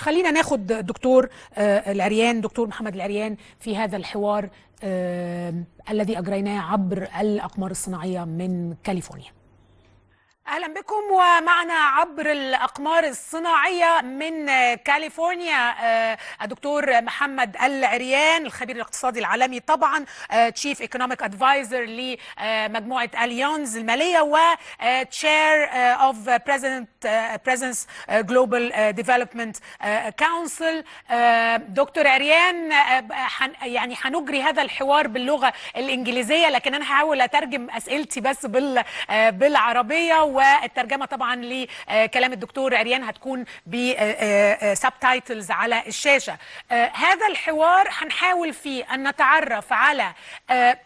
خلينا ناخد دكتور العريان، دكتور محمد العريان، في هذا الحوار الذي أجريناه عبر الأقمار الصناعية من كاليفورنيا. أهلا بكم، ومعنا عبر الأقمار الصناعية من كاليفورنيا الدكتور محمد العريان، الخبير الاقتصادي العالمي طبعا، تشيف ايكونوميك ادفايزر لمجموعة اليونز المالية، وتشير اوف بريزنس جلوبال ديفلوبمنت كونسل. دكتور عريان، يعني هنجري هذا الحوار باللغة الإنجليزية، لكن أنا هحاول أترجم أسئلتي بس بالعربية، والترجمة طبعا لكلام الدكتور عريان هتكون بسبتايتلز على الشاشة. هذا الحوار هنحاول فيه أن نتعرف على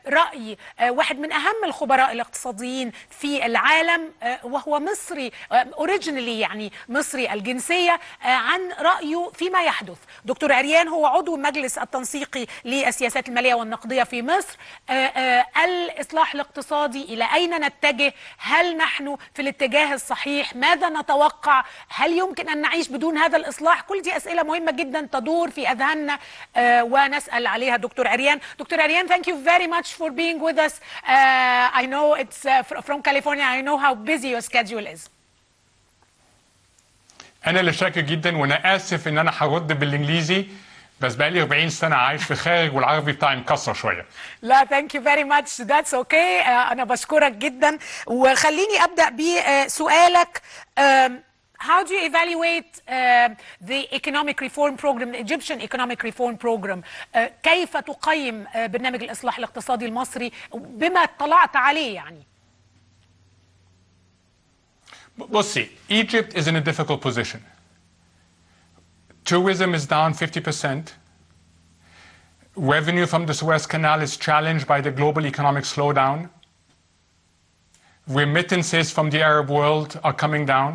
رأي واحد من أهم الخبراء الاقتصاديين في العالم، وهو مصري اوريجينالي، يعني مصري الجنسية، عن رأيه فيما يحدث. دكتور عريان هو عضو المجلس التنسيقي للسياسات المالية والنقدية في مصر. الإصلاح الاقتصادي، إلى أين نتجه؟ هل نحن في الاتجاه الصحيح؟ ماذا نتوقع؟ هل يمكن أن نعيش بدون هذا الإصلاح؟ كل دي أسئلة مهمة جدا تدور في أذهاننا ونسأل عليها دكتور عريان. دكتور عريان, thank you very much for being with us. I know it's from California. I know how busy your schedule is. أنا اللي شاكر جدا، وأنا آسف إن أنا هرد بالإنجليزي، بس بقالي 40 سنة عايش في الخارج والعربي بتاعي مكسر شوية. لا thank you very much, that's okay. أنا بشكرك جدا، وخليني أبدأ بسؤالك. How do you evaluate the economic reform program, the Egyptian economic reform program? كيف تقيم برنامج الإصلاح الاقتصادي المصري بما اطلعت عليه يعني؟ بصي, Egypt is in a difficult position. Tourism is down 50%. Revenue from the Suez Canal is challenged by the global economic slowdown. Remittances from the Arab world are coming down.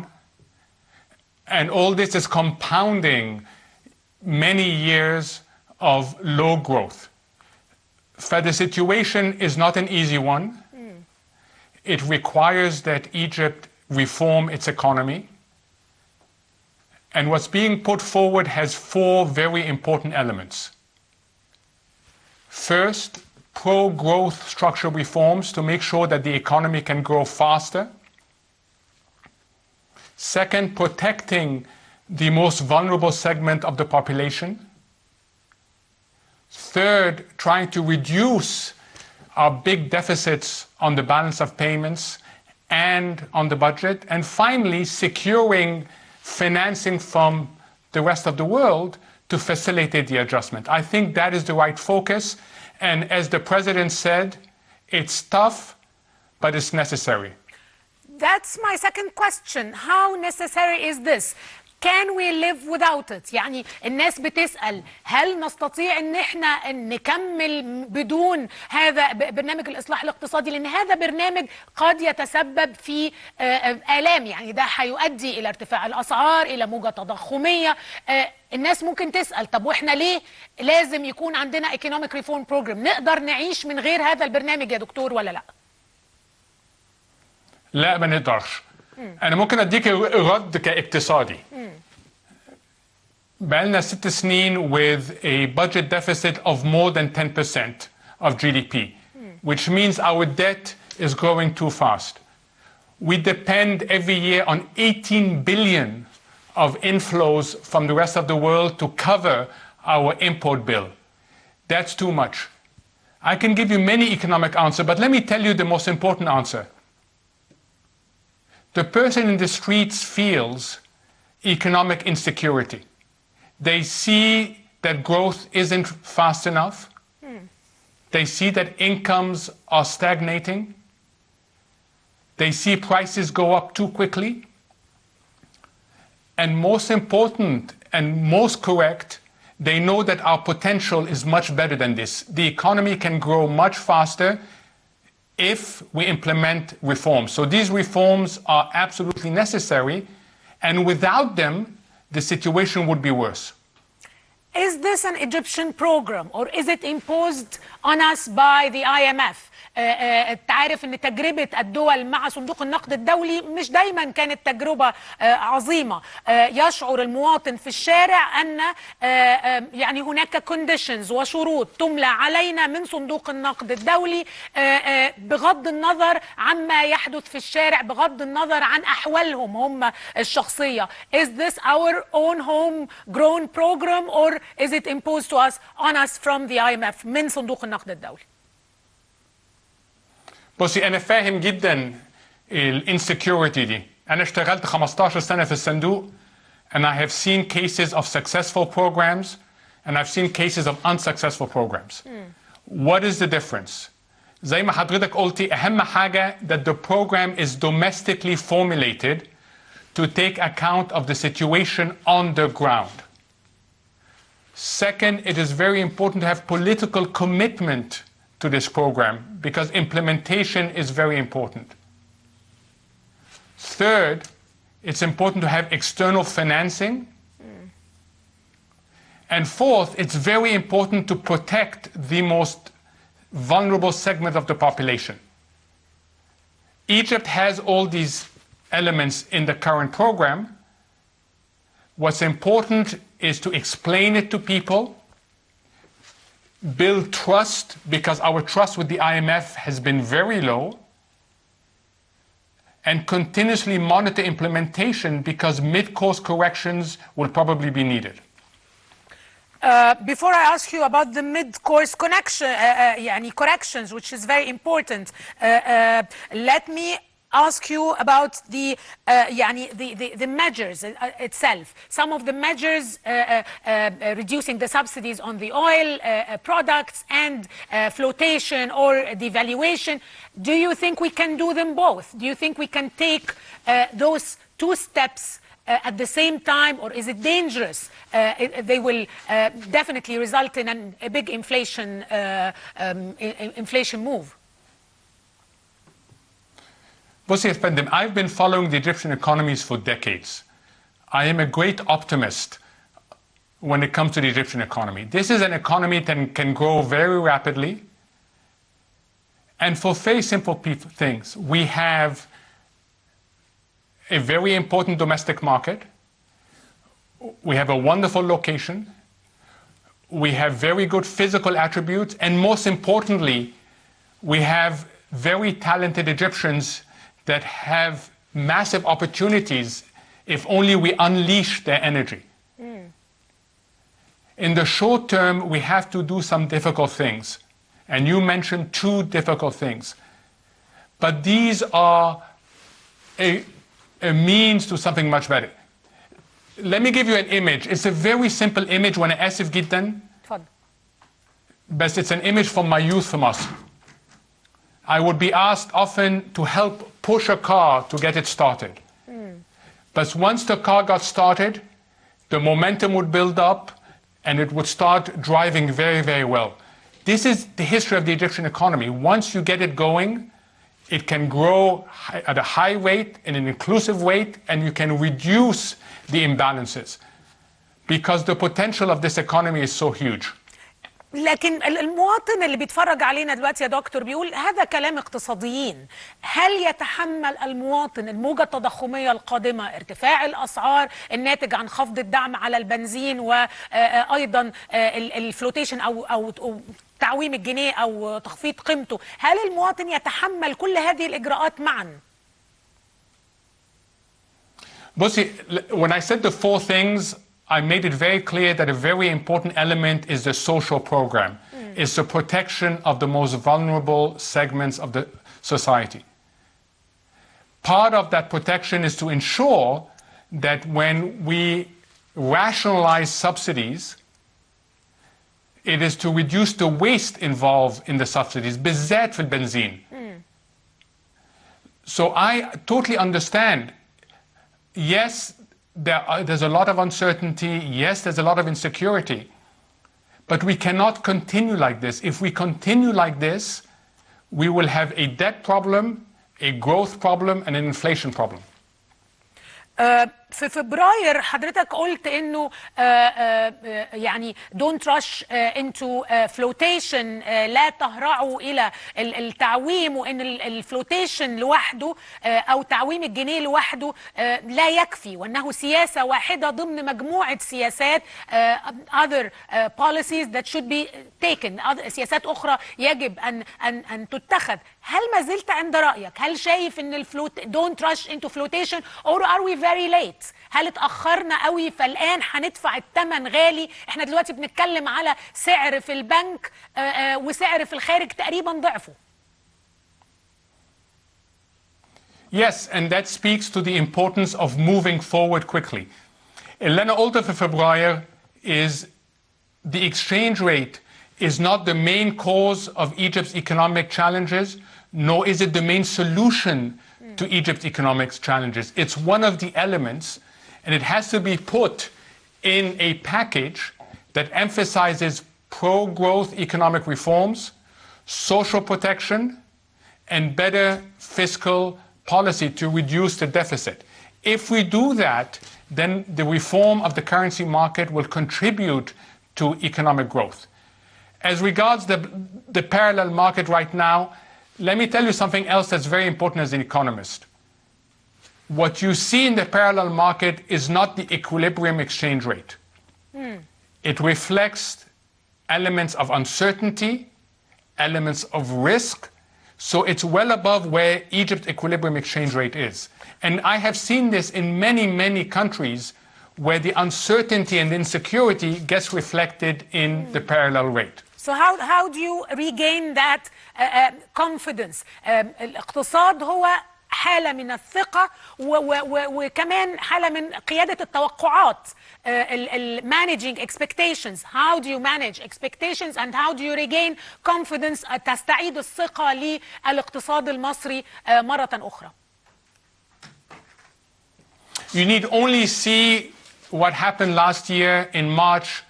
And all this is compounding many years of low growth. So the situation is not an easy one. It requires that Egypt reform its economy. And what's being put forward has 4 very important elements. First, pro-growth structural reforms to make sure that the economy can grow faster. Second, protecting the most vulnerable segment of the population. Third, trying to reduce our big deficits on the balance of payments and on the budget. And finally, securing financing from the rest of the world to facilitate the adjustment. I think that is the right focus. And as the president said, it's tough, but it's necessary. That's my second question. How necessary is this? Can we live without it? يعني الناس بتسأل هل نستطيع ان احنا نكمل بدون هذا برنامج الإصلاح الاقتصادي؟ لأن هذا برنامج قد يتسبب في آلام، يعني ده هيؤدي إلى ارتفاع الأسعار، إلى موجة تضخمية. الناس ممكن تسأل طب واحنا ليه لازم يكون عندنا economic reform program؟ نقدر نعيش من غير هذا البرنامج يا دكتور ولا لا؟ لا ما نقدرش. أنا ممكن أديك رد كاقتصادي. بقالنا 6 سنين with a budget deficit of more than 10% of GDP, which means our debt is growing too fast. We depend every year on 18 billion of inflows from the rest of the world to cover our import bill. That's too much. I can give you many economic answers, but let me tell you the most important answer. The person in the streets feels economic insecurity. They see that growth isn't fast enough. They see that incomes are stagnating. They see prices go up too quickly. And most important and most correct, they know that our potential is much better than this. The economy can grow much faster if we implement reforms. So these reforms are absolutely necessary, and without them, the situation would be worse. Is this an Egyptian program, or is it imposed on us by the IMF? تعرف ان تجربة الدول مع صندوق النقد الدولي مش دايما كانت تجربة عظيمة. يشعر المواطن في الشارع ان يعني هناك كونديشنز وشروط تملى علينا من صندوق النقد الدولي بغض النظر عما يحدث في الشارع، بغض النظر عن احوالهم هم الشخصية. Is this our own homegrown program or is it imposed to us on us from the IMF من صندوق النقد الدولي؟ بصي أنا فاهم جدا الانسكيورتي دي. أنا اشتغلت 15 سنة في الصندوق and I have seen cases of successful programs and I've seen cases of unsuccessful programs. What is the difference? زي ما حضرتك قلتي أهم حاجة that the program is domestically formulated to take account of the situation on the ground. Second, it is very important to have political commitment to this program because implementation is very important. Third, it's important to have external financing. And fourth, it's very important to protect the most vulnerable segment of the population. Egypt has all these elements in the current program. What's important is to explain it to people, build trust, because our trust with the IMF has been very low, and continuously monitor implementation because mid-course corrections will probably be needed. Before I ask you about the mid-course corrections, which is very important, let me ask you about the measures itself. Some of the measures reducing the subsidies on the oil products and flotation or devaluation. Do you think we can do them both? Do you think we can take those two steps at the same time, or is it dangerous? They will definitely result in a big inflation move. بصي يا فندم, I've been following the Egyptian economies for decades. I am a great optimist when it comes to the Egyptian economy. This is an economy that can grow very rapidly. And for very simple things, we have a very important domestic market. We have a wonderful location. We have very good physical attributes. And most importantly, we have very talented Egyptians that have massive opportunities if only we unleash their energy. In the short term, we have to do some difficult things. And you mentioned two difficult things. But these are a means to something much better. Let me give you an image. It's a very simple image وانا آسف جدا. But it's an image from my youth from us. I would be asked often to help push a car to get it started. But once the car got started, the momentum would build up and it would start driving very, very well. This is the history of the Egyptian economy. Once you get it going, it can grow at a high rate, in an inclusive rate, and you can reduce the imbalances because the potential of this economy is so huge. لكن المواطن اللي بيتفرج علينا دلوقتي يا دكتور بيقول هذا كلام اقتصاديين. هل يتحمل المواطن الموجة التضخمية القادمة، ارتفاع الأسعار الناتج عن خفض الدعم على البنزين وأيضا الفلوتيشن أو تعويم الجنيه أو تخفيض قيمته؟ هل المواطن يتحمل كل هذه الإجراءات معا؟ بصي, when I said the four things, I made it very clear that a very important element is the social program. It's the protection of the most vulnerable segments of the society. Part of that protection is to ensure that when we rationalize subsidies, it is to reduce the waste involved in the subsidies, بالذات في البنزين. So I totally understand. Yes, there's a lot of uncertainty. Yes, there's a lot of insecurity. But we cannot continue like this. If we continue like this, we will have a debt problem, a growth problem, and an inflation problem. في فبراير حضرتك قلت انه يعني don't rush into flotation، لا تهرعوا الى التعويم، وان الفلوتيشن لوحده او تعويم الجنيه لوحده لا يكفي، وانه سياسة واحدة ضمن مجموعة سياسات other policies that should be taken، سياسات اخرى يجب ان تتخذ. هل ما زلت عند رأيك؟ هل شايف ان don't rush into flotation or are we very late؟ هل اتأخرنا قوي فالآن هندفع الثمن غالي؟ احنا دلوقتي بنتكلم على سعر في البنك وسعر في الخارج تقريبا ضعفه. Yes, and that speaks to the importance of moving forward quickly. اللي أنا قلته في فبراير is the exchange rate is not the main cause of Egypt's economic challenges, nor is it the main solution to Egypt's economic challenges. It's one of the elements, and it has to be put in a package that emphasizes pro-growth economic reforms, social protection, and better fiscal policy to reduce the deficit. If we do that, then the reform of the currency market will contribute to economic growth. As regards the parallel market right now, let me tell you something else that's very important as an economist. What you see in the parallel market is not the equilibrium exchange rate. It reflects elements of uncertainty, elements of risk, so it's well above where Egypt's equilibrium exchange rate is. And I have seen this in many, many countries where the uncertainty and insecurity gets reflected in the parallel rate. So how do you regain that confidence? الاقتصاد هو حالة من الثقة وكمان حالة من قيادة التوقعات. managing expectations. How do you manage expectations and how do you regain confidence تستعيد الثقة للاقتصاد المصري مرة أخرى؟ You need only see what happened last year in March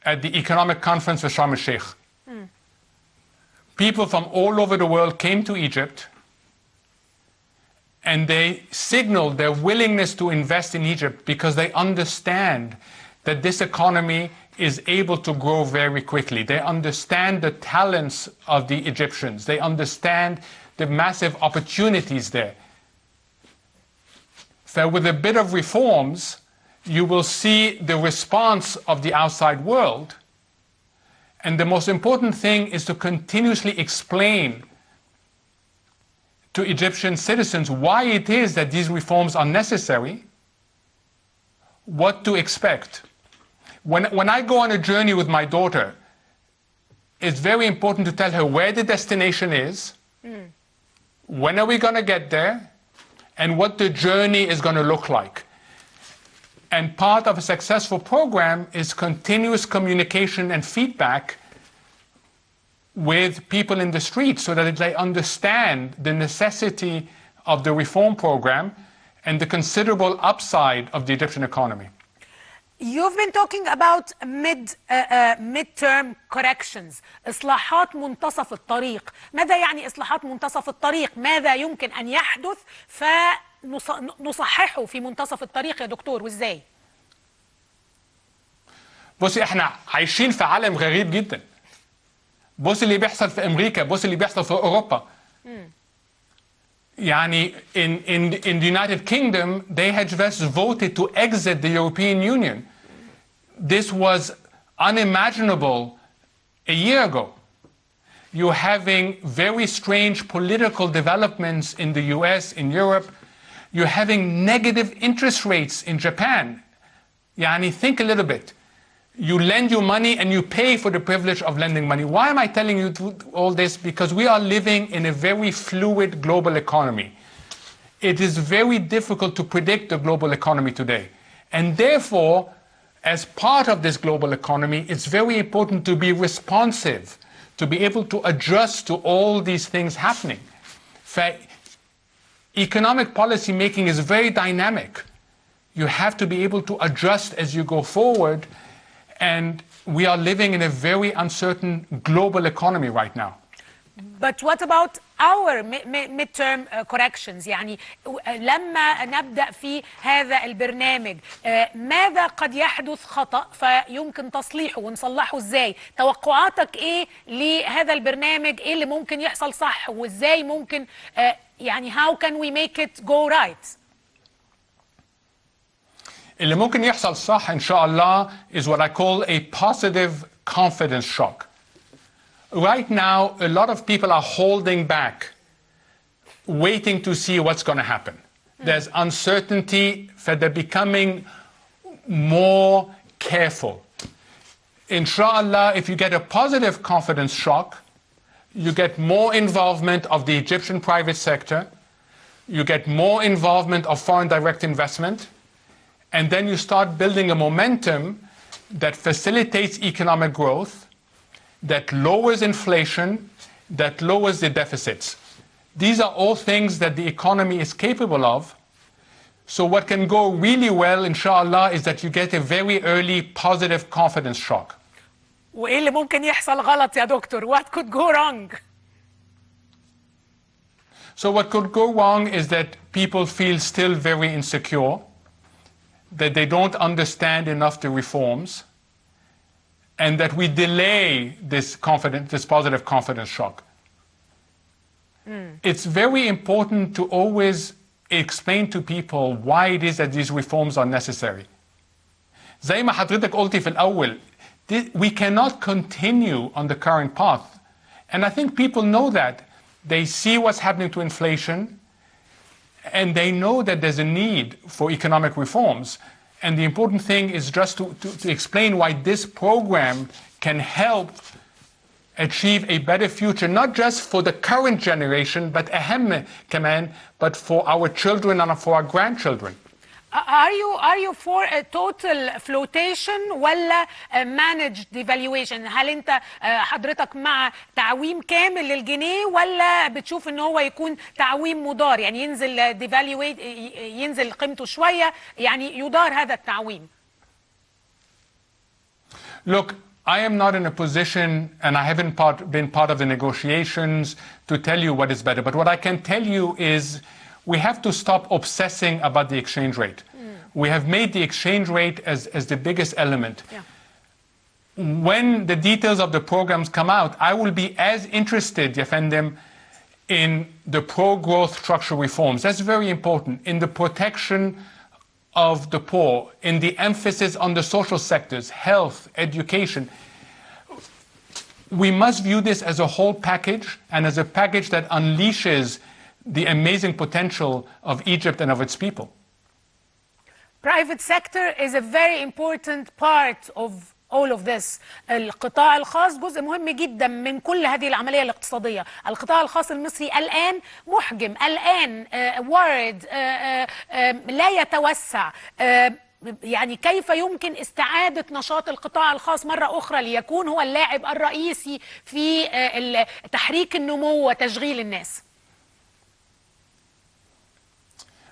at the economic conference of Sharm el-Sheikh. People from all over the world came to Egypt and they signaled their willingness to invest in Egypt because they understand that this economy is able to grow very quickly. They understand the talents of the Egyptians. They understand the massive opportunities there. So with a bit of reforms, you will see the response of the outside world. And the most important thing is to continuously explain to Egyptian citizens why it is that these reforms are necessary, what to expect. When I go on a journey with my daughter, it's very important to tell her where the destination is, when are we going to get there, and what the journey is going to look like. And part of a successful program is continuous communication and feedback with people in the street so that they understand the necessity of the reform program and the considerable upside of the Egyptian economy. You've been talking about mid-term corrections. إصلاحات منتصف الطريق. ماذا يعني إصلاحات منتصف الطريق؟ ماذا يمكن أن يحدث فنصححه في منتصف الطريق يا دكتور وإزاي؟ بصي احنا عايشين في عالم غريب جدا. بص اللي بيحصل في أمريكا، بص اللي بيحصل في أوروبا. يعني in the United Kingdom, they had just voted to exit the European Union. This was unimaginable a year ago. You're having very strange political developments in the US, in Europe. You're having negative interest rates in Japan. Yani, think a little bit. You lend your money and you pay for the privilege of lending money. Why am I telling you all this? Because we are living in a very fluid global economy. It is very difficult to predict the global economy today. And therefore, as part of this global economy, it's very important to be responsive, to be able to adjust to all these things happening. Economic policy making is very dynamic. You have to be able to adjust as you go forward. And we are living in a very uncertain global economy right now. But what about our midterm corrections، يعني لما نبدأ في هذا البرنامج ماذا قد يحدث خطأ فيمكن تصليحه ونصلحه ازاي؟ توقعاتك ايه لهذا البرنامج؟ ايه اللي ممكن يحصل صح وازاي ممكن يعني how can we make it go right؟ اللي ممكن يحصل صح إن شاء الله is what I call a positive confidence shock. Right now, a lot of people are holding back, waiting to see what's going to happen. There's uncertainty, that they're becoming more careful. Inshallah, if you get a positive confidence shock, you get more involvement of the Egyptian private sector, you get more involvement of foreign direct investment, and then you start building a momentum that facilitates economic growth, that lowers inflation, that lowers the deficits. These are all things that the economy is capable of. So what can go really well, inshallah, is that you get a very early positive confidence shock. وإيه اللي ممكن يحصل غلط يا دكتور؟ What could go wrong? So what could go wrong is that people feel still very insecure, that they don't understand enough the reforms, and that we delay this positive confidence shock. It's very important to always explain to people why it is that these reforms are necessary. زي ما حضرتك قلتي في الأول, we cannot continue on the current path. And I think people know that. They see what's happening to inflation, and they know that there's a need for economic reforms. And the important thing is just to explain why this program can help achieve a better future, not just for the current generation, but أهم كمان, but for our children and for our grandchildren. Are you for a total flotation ولا managed devaluation؟ هل انت حضرتك مع تعويم كامل للجنيه ولا بتشوف ان هو يكون تعويم مدار، يعني ينزل devaluate ينزل قيمته شوية، يعني يدار هذا التعويم؟ Look, I am not in a position, and I haven't been part of the negotiations to tell you what is better. But what I can tell you is we have to stop obsessing about the exchange rate. We have made the exchange rate as the biggest element. Yeah. When the details of the programs come out, I will be as interested, Yefendim, in the pro-growth structural reforms. That's very important. In the protection of the poor, in the emphasis on the social sectors, health, education. We must view this as a whole package and as a package that unleashes the amazing potential of Egypt and of its people. Private sector is a very important part of all of this. القطاع الخاص جزء مهم جدا من كل هذه العملية الاقتصادية. القطاع الخاص المصري الآن محجم، الآن وارد، لا يتوسع. يعني كيف يمكن استعادة نشاط القطاع الخاص مرة أخرى ليكون هو اللاعب الرئيسي في تحريك النمو وتشغيل الناس؟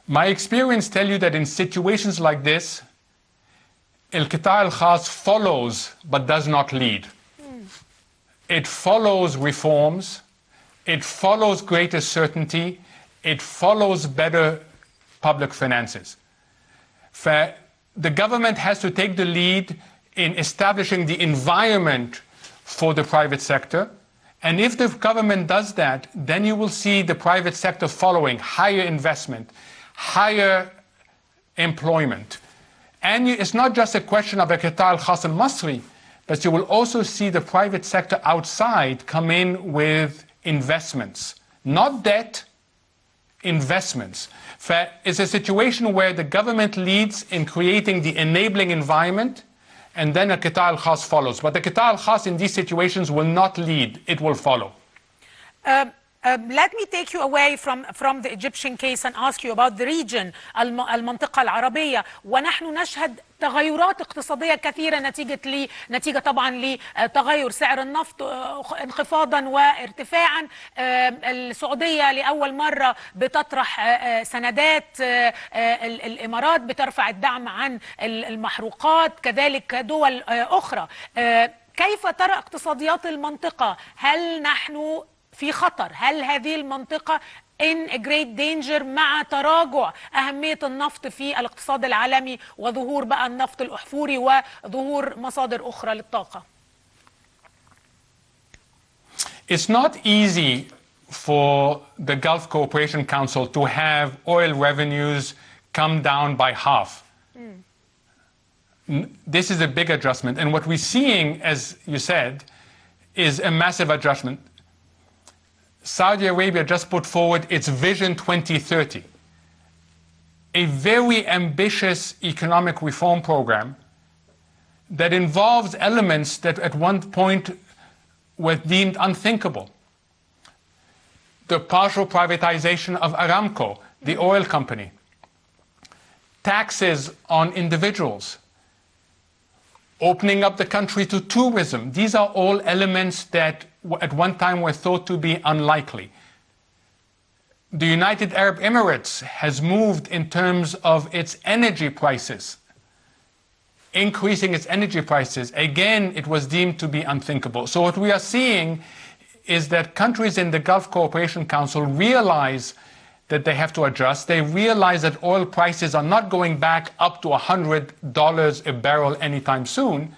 My experience tell you that in situations like this, القطاع الخاص follows but does not lead. It follows reforms, it follows greater certainty, it follows better public finances. The government has to take the lead in establishing the environment for the private sector. And if the government does that, then you will see the private sector following higher investment, higher employment. And it's not just a question of القطاع الخاص المصري, but you will also see the private sector outside come in with investments, not debt, investments. It's a situation where the government leads in creating the enabling environment, and then القطاع الخاص follows. But the القطاع الخاص in these situations will not lead, it will follow. Let me take you away from the Egyptian case and ask you about the region, المنطقة العربية. ونحن نشهد تغيرات اقتصادية كثيرة نتيجة طبعا لتغير سعر النفط انخفاضا وارتفاعا. السعودية لأول مرة بتطرح سندات، الإمارات بترفع الدعم عن المحروقات، كذلك دول أخرى. كيف ترى اقتصاديات المنطقة؟ هل نحن في خطر؟ هل هذه المنطقة in a great danger مع تراجع أهمية النفط في الاقتصاد العالمي وظهور بقى النفط الأحفوري وظهور مصادر أخرى للطاقة؟ It's not easy for the Gulf Cooperation Council to have oil revenues come down by half. This is a big adjustment. And what we're seeing, as you said, is a massive adjustment. Saudi Arabia just put forward its Vision 2030, a very ambitious economic reform program that involves elements that at one point were deemed unthinkable. The partial privatization of Aramco, the oil company, taxes on individuals, opening up the country to tourism. These are all elements that at one time were thought to be unlikely. The United Arab Emirates has moved in terms of its energy prices, increasing its energy prices. Again, it was deemed to be unthinkable. So what we are seeing is that countries in the Gulf Cooperation Council realize that they have to adjust. They realize that oil prices are not going back up to $100 a barrel anytime soon.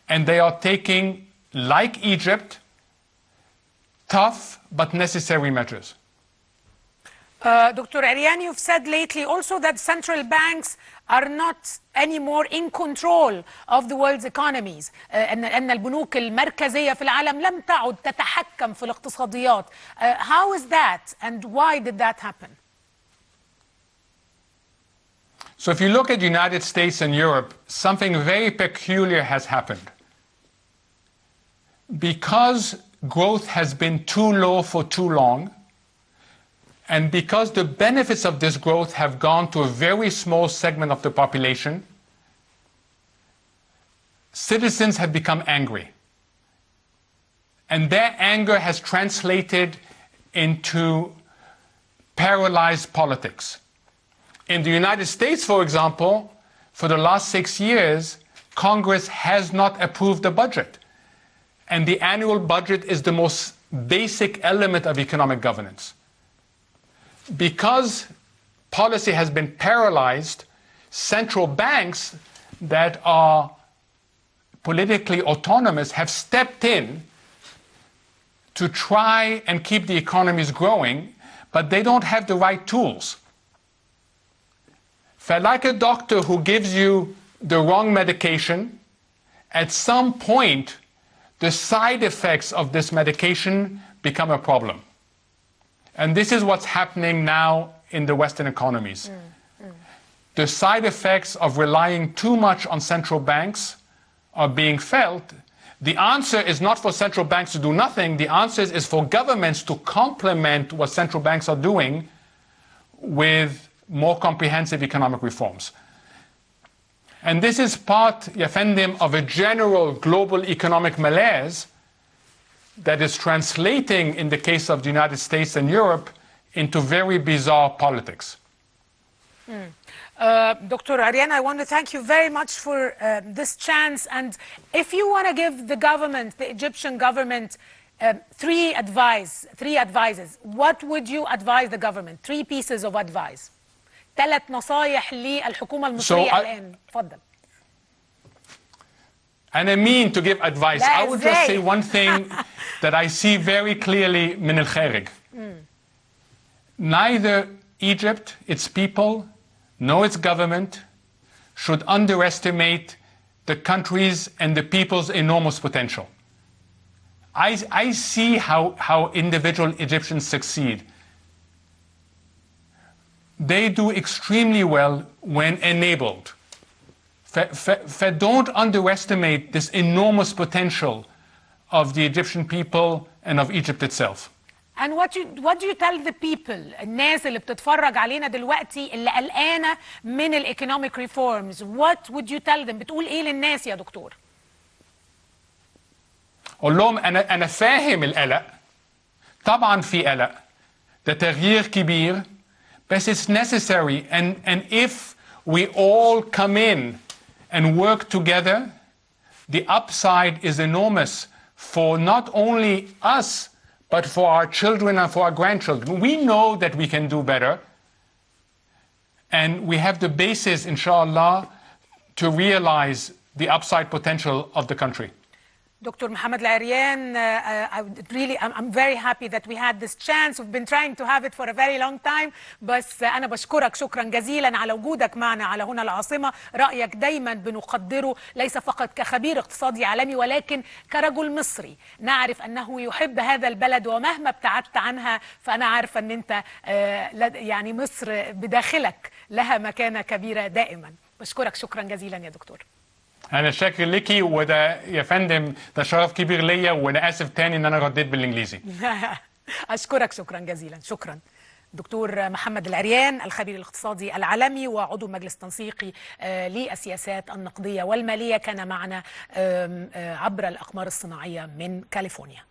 And they are taking, like Egypt, tough but necessary measures. Dr. Aryan, you've said lately also that central banks are not anymore in control of the world's economies. أن البنوك المركزية في العالم لم تعد تتحكم في الاقتصاديات. How is that and why did that happen? So if you look at the United States and Europe, something very peculiar has happened. Because growth has been too low for too long, and because the benefits of this growth have gone to a very small segment of the population, citizens have become angry. And their anger has translated into paralyzed politics. In the United States, for example, for the last 6 years, Congress has not approved the budget. And the annual budget is the most basic element of economic governance. Because policy has been paralyzed, central banks that are politically autonomous have stepped in to try and keep the economies growing, but they don't have the right tools. For like a doctor who gives you the wrong medication, at some point, the side effects of this medication become a problem. And this is what's happening now in the Western economies. The side effects of relying too much on central banks are being felt. The answer is not for central banks to do nothing. The answer is for governments to complement what central banks are doing with more comprehensive economic reforms. And this is part, Yafendim, of a general global economic malaise that is translating, in the case of the United States and Europe, into very bizarre politics. Dr. Aryan, I want to thank you very much for this chance. And if you want to give the government, the Egyptian government, three advices, what would you advise the government? 3 pieces of advice. 3 نصايح للحكومة المصرية الآن. تفضل. And I mean to give advice. I would just say one thing that I see very clearly من الخارج. Neither Egypt, its people, nor its government should underestimate the country's and the people's enormous potential. I see how individual Egyptians succeed. They do extremely well when enabled. Don't underestimate this enormous potential of the Egyptian people and of Egypt itself. And what do you tell the people, الناس اللي بتتفرج علينا دلوقتي اللي قلقانة من الايكونوميك ريفورمز؟ What would you tell them؟ بتقول ايه للناس يا دكتور؟ قول لهم أنا فاهم القلق. طبعا في قلق. ده تغيير كبير. But it's necessary. And if we all come in and work together, the upside is enormous for not only us, but for our children and for our grandchildren. We know that we can do better, and we have the basis, inshallah, to realize the upside potential of the country. D.محمد العريان, I'm very happy that we had this chance. We've been trying to have it for a very long time. بس أنا بشكرك شكرا جزيلا على وجودك معنا على هنا العاصمة. رأيك دايما بنقدره، ليس فقط كخبير اقتصادي عالمي ولكن كرجل مصري نعرف أنه يحب هذا البلد، ومهما ابتعدت عنها فأنا عارفة أن أنت يعني مصر بداخلك لها مكانة كبيرة دائما. بشكرك شكرا جزيلا يا دكتور. أنا شاكر ليكي، وده يا فندم ده شرف كبير ليا، وأنا آسف تاني إن أنا رديت بالإنجليزي. أشكرك شكرا جزيلا. شكرا. د.محمد العريان، الخبير الاقتصادي العالمي وعضو مجلس تنسيقي للسياسات النقدية والمالية، كان معنا عبر الأقمار الصناعية من كاليفورنيا.